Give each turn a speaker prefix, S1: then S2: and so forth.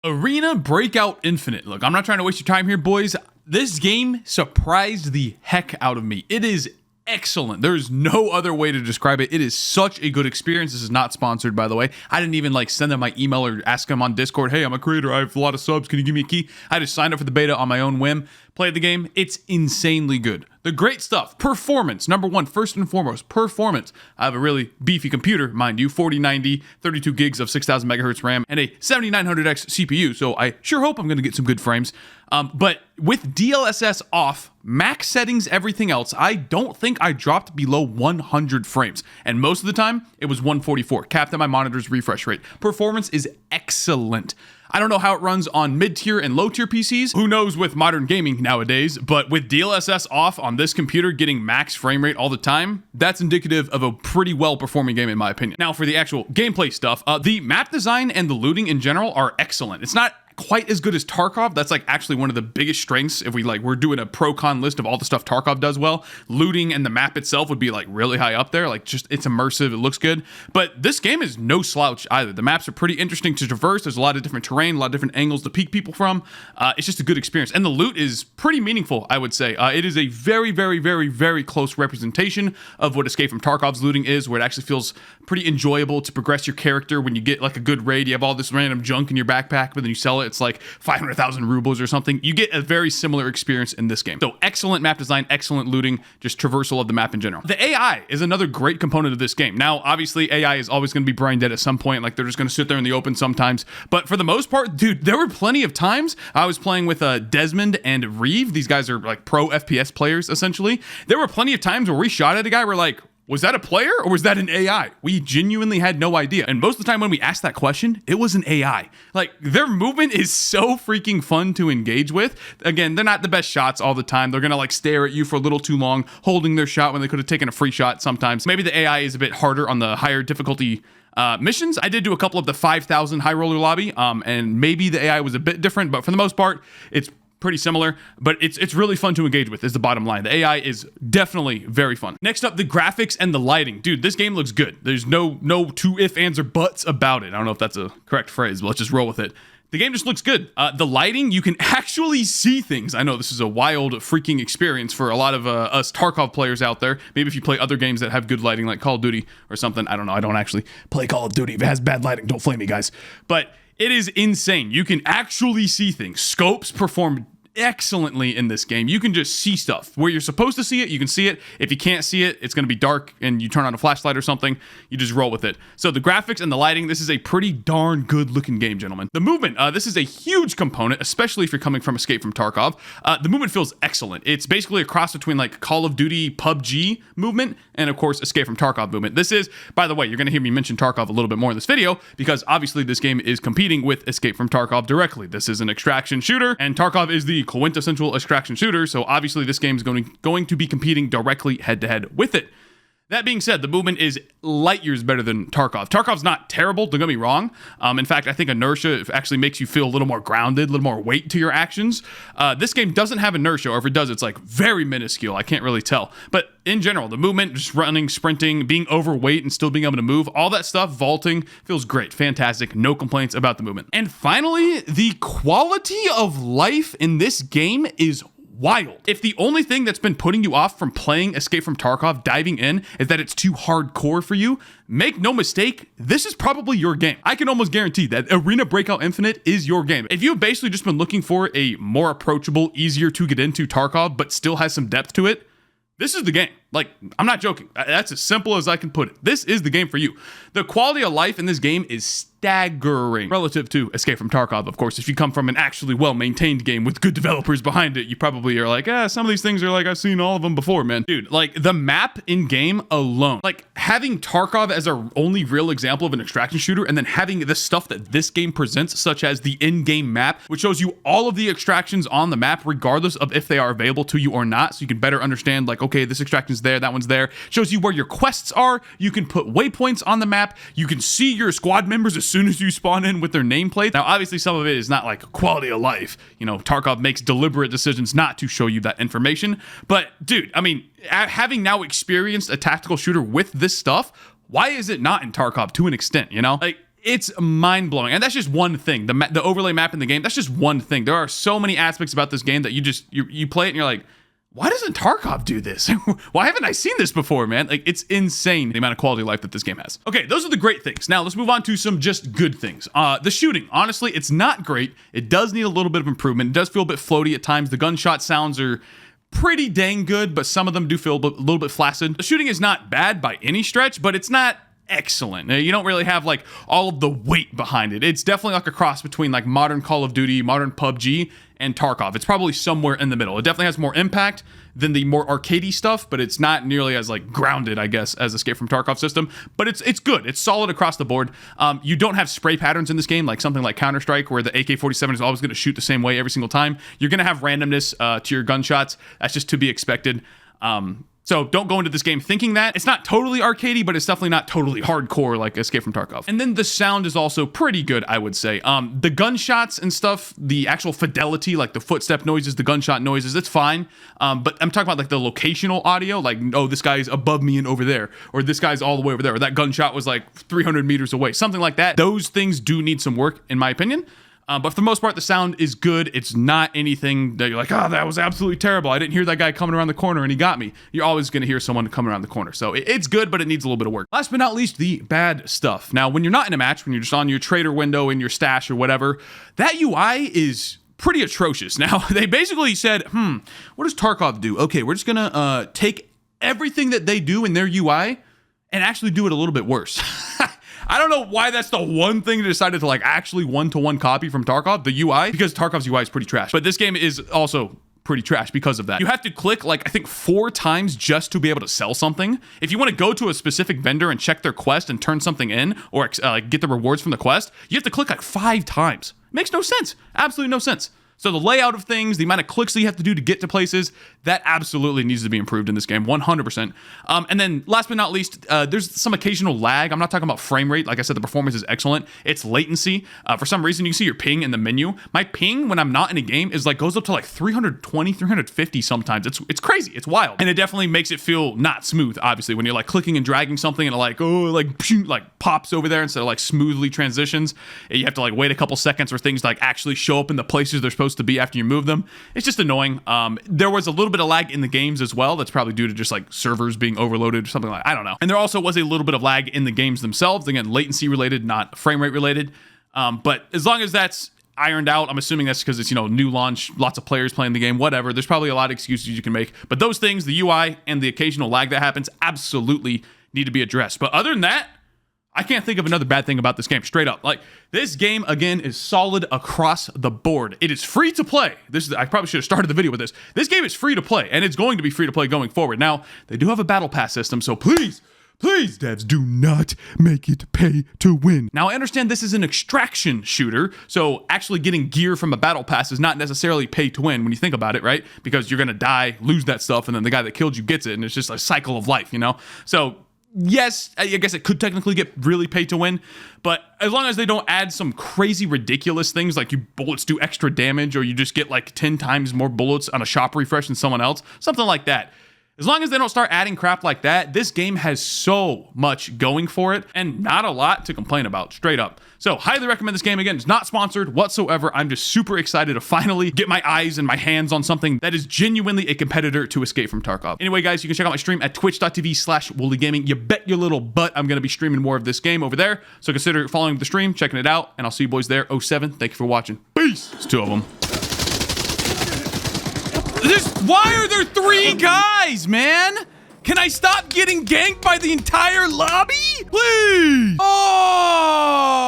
S1: Arena Breakout Infinite. Look, I'm not trying to waste your time here, boys. This game surprised the heck out of me. It is excellent. There's no other way to describe it. It is such a good experience. This is not sponsored, by the way. I didn't even send them my email or ask them on Discord, hey, I'm a creator, I have a lot of subs, can you give me a key? I just signed up for the beta on my own whim, played the game. It's insanely good. The great stuff, performance, number one, first and foremost, performance. I have a really beefy computer, mind you, 4090, 32 gigs of 6000 megahertz RAM, and a 7900X CPU, so I sure hope I'm going to get some good frames. But with DLSS off, max settings, everything else, I don't think I dropped below 100 frames. And most of the time, it was 144, capped at my monitor's refresh rate. Performance is excellent. I don't know how it runs on mid-tier and low-tier PCs. Who knows with modern gaming nowadays, but with DLSS off on this computer getting max frame rate all the time, that's indicative of a pretty well-performing game in my opinion. Now for the actual gameplay stuff, the map design and the looting in general are excellent. It's not quite as good as Tarkov. That's actually one of the biggest strengths. If we're doing a pro-con list of all the stuff Tarkov does well, looting and the map itself would be really high up there. Just it's immersive, it looks good. But this game is no slouch either. The maps are pretty interesting to traverse. There's a lot of different terrain, a lot of different angles to peek people from. It's just a good experience. And the loot is pretty meaningful, I would say. It is a very, very, very, very close representation of what Escape from Tarkov's looting is, where it actually feels pretty enjoyable to progress your character. When you get a good raid, you have all this random junk in your backpack, but then you sell it, it's 500,000 rubles or something. You get a very similar experience in this game. So excellent map design, excellent looting, just traversal of the map in general. The AI is another great component of this game. Now, obviously, AI is always going to be brain dead at some point. They're just going to sit there in the open sometimes. But for the most part, dude, there were plenty of times I was playing with Desmond and Reeve. These guys are pro FPS players, essentially. There were plenty of times where we shot at a guy, we're like, was that a player or was that an AI? We genuinely had no idea. And most of the time when we asked that question, it was an AI. Their movement is so freaking fun to engage with. Again, they're not the best shots all the time. They're gonna stare at you for a little too long, holding their shot when they could have taken a free shot sometimes. Maybe the AI is a bit harder on the higher difficulty missions. I did do a couple of the 5,000 high roller lobby, and maybe the AI was a bit different, but for the most part, it's pretty similar, but it's really fun to engage with is the bottom line. The AI is definitely very fun. Next up, the graphics and the lighting. Dude, this game looks good. There's no two ifs, ands, or buts about it. I don't know if that's a correct phrase, but let's just roll with it. The game just looks good. The lighting, you can actually see things. I know this is a wild freaking experience for a lot of us Tarkov players out there. Maybe if you play other games that have good lighting like Call of Duty or something. I don't know. I don't actually play Call of Duty. If it has bad lighting, don't flame me, guys. But it is insane. You can actually see things. Scopes perform excellently in this game. You can just see stuff where you're supposed to see it. You can see it. If you can't see it, it's going to be dark and you turn on a flashlight or something, you just roll with it. So the graphics and the lighting, this is a pretty darn good looking game, gentlemen. The movement, this is a huge component, especially if you're coming from Escape from Tarkov. The movement feels excellent. It's basically a cross between Call of Duty PUBG movement and of course Escape from Tarkov movement. This is, by the way, you're going to hear me mention Tarkov a little bit more in this video because obviously this game is competing with Escape from Tarkov directly. This is an extraction shooter and Tarkov is the quintessential extraction shooter, so obviously this game is going to be competing directly head-to-head with it. That being said, the movement is light years better than Tarkov. Tarkov's not terrible, don't get me wrong. In fact, I think inertia actually makes you feel a little more grounded, a little more weight to your actions. This game doesn't have inertia, or if it does, it's very minuscule. I can't really tell. But in general, the movement, just running, sprinting, being overweight and still being able to move, all that stuff, vaulting, feels great, fantastic, no complaints about the movement. And finally, the quality of life in this game is wild. If the only thing that's been putting you off from playing Escape from Tarkov, diving in, is that it's too hardcore for you, make no mistake, this is probably your game. I can almost guarantee that Arena Breakout Infinite is your game. If you've basically just been looking for a more approachable, easier to get into Tarkov, but still has some depth to it, this is the game. I'm not joking. That's as simple as I can put it. This is the game for you. The quality of life in this game is staggering relative to Escape from Tarkov. Of course, if you come from an actually well-maintained game with good developers behind it, you probably are some of these things are I've seen all of them before, man. Dude, the map in game alone, having Tarkov as our only real example of an extraction shooter, and then having the stuff that this game presents, such as the in-game map, which shows you all of the extractions on the map, regardless of if they are available to you or not, so you can better understand, okay, this extraction's there, that one's there. Shows you where your quests are. You can put waypoints on the map. You can see your squad members as soon as you spawn in with their nameplate. Now, obviously, some of it is not quality of life. Tarkov makes deliberate decisions not to show you that information. But, dude, having now experienced a tactical shooter with this stuff, why is it not in Tarkov to an extent, It's mind-blowing. And that's just one thing. The overlay map in the game, that's just one thing. There are so many aspects about this game that you play it and you're like, why doesn't Tarkov do this? Why haven't I seen this before, man? Like, it's insane the amount of quality of life that this game has. Okay, those are the great things. Now, let's move on to some just good things. The shooting, honestly, it's not great. It does need a little bit of improvement. It does feel a bit floaty at times. The gunshot sounds are pretty dang good, but some of them do feel a little bit flaccid. The shooting is not bad by any stretch, but it's not excellent. You don't really have like all of the weight behind it. It's definitely like a cross between like modern Call of Duty, modern PUBG, and Tarkov. It's probably somewhere in the middle. It definitely has more impact than the more arcadey stuff, but it's not nearly as like grounded, I guess, as Escape from Tarkov system. But it's good. It's solid across the board. You don't have spray patterns in this game, like something like Counter-Strike, where the AK-47 is always going to shoot the same way every single time. You're going to have randomness to your gunshots. That's just to be expected. So don't go into this game thinking that. It's not totally arcadey, but it's definitely not totally hardcore like Escape from Tarkov. And then the sound is also pretty good, I would say. The gunshots and stuff, the actual fidelity, like the footstep noises, the gunshot noises, it's fine. But I'm talking about like the locational audio, like, oh, this guy's above me and over there, or this guy's all the way over there, or that gunshot was like 300 meters away, something like that. Those things do need some work, in my opinion. But for the most part, the sound is good. It's not anything that you're like, oh, that was absolutely terrible. I didn't hear that guy coming around the corner and he got me. You're always going to hear someone come around the corner. So it's good, but it needs a little bit of work. Last but not least, the bad stuff. Now, when you're not in a match, when you're just on your trader window in your stash or whatever, that UI is pretty atrocious. Now, they basically said, what does Tarkov do? Okay, we're just going to take everything that they do in their UI and actually do it a little bit worse. I don't know why that's the one thing they decided to like actually one-to-one copy from Tarkov, the UI, because Tarkov's UI is pretty trash. But this game is also pretty trash because of that. You have to click like, I think 4 times just to be able to sell something. If you want to go to a specific vendor and check their quest and turn something in or get the rewards from the quest, you have to click like 5 times. Makes no sense. Absolutely no sense. So the layout of things, the amount of clicks that you have to do to get to places, that absolutely needs to be improved in this game, 100%. And then last but not least, there's some occasional lag. I'm not talking about frame rate. Like I said, the performance is excellent. It's latency. For some reason, you can see your ping in the menu. My ping when I'm not in a game is like goes up to like 320, 350 sometimes. It's crazy. It's wild. And it definitely makes it feel not smooth, obviously, when you're like clicking and dragging something and it like pops over there instead of like smoothly transitions. You have to like wait a couple seconds for things to like actually show up in the places they're supposed to be after you move them. It's just annoying. There was a little bit of lag in the games as well. That's probably due to just like servers being overloaded or something like, I don't know. And there also was a little bit of lag in the games themselves. Again, latency related, not frame rate related. But as long as that's ironed out, I'm assuming that's because it's, new launch, lots of players playing the game, whatever. There's probably a lot of excuses you can make. But those things, the UI and the occasional lag that happens, absolutely need to be addressed. But other than that, I can't think of another bad thing about this game, straight up. Like, this game, again, is solid across the board. It is free to play. I probably should have started the video with this. This game is free to play, and it's going to be free to play going forward. Now, they do have a battle pass system, so please, devs, do not make it pay to win. Now, I understand this is an extraction shooter, so actually getting gear from a battle pass is not necessarily pay to win when you think about it, right? Because you're going to die, lose that stuff, and then the guy that killed you gets it, and it's just a cycle of life, So, yes, I guess it could technically get really pay to win, but as long as they don't add some crazy ridiculous things like bullets do extra damage or you just get like 10 times more bullets on a shop refresh than someone else, something like that. As long as they don't start adding crap like that, this game has so much going for it and not a lot to complain about, straight up. So, highly recommend this game. Again, it's not sponsored whatsoever. I'm just super excited to finally get my eyes and my hands on something that is genuinely a competitor to Escape from Tarkov. Anyway, guys, you can check out my stream at twitch.tv/Woolie Gaming. You bet your little butt I'm going to be streaming more of this game over there. So consider following the stream, checking it out, and I'll see you boys there. 07. Thank you for watching. Peace. It's 2 of them. Why are there 3 guys, man? Can I stop getting ganked by the entire lobby? Please. Oh.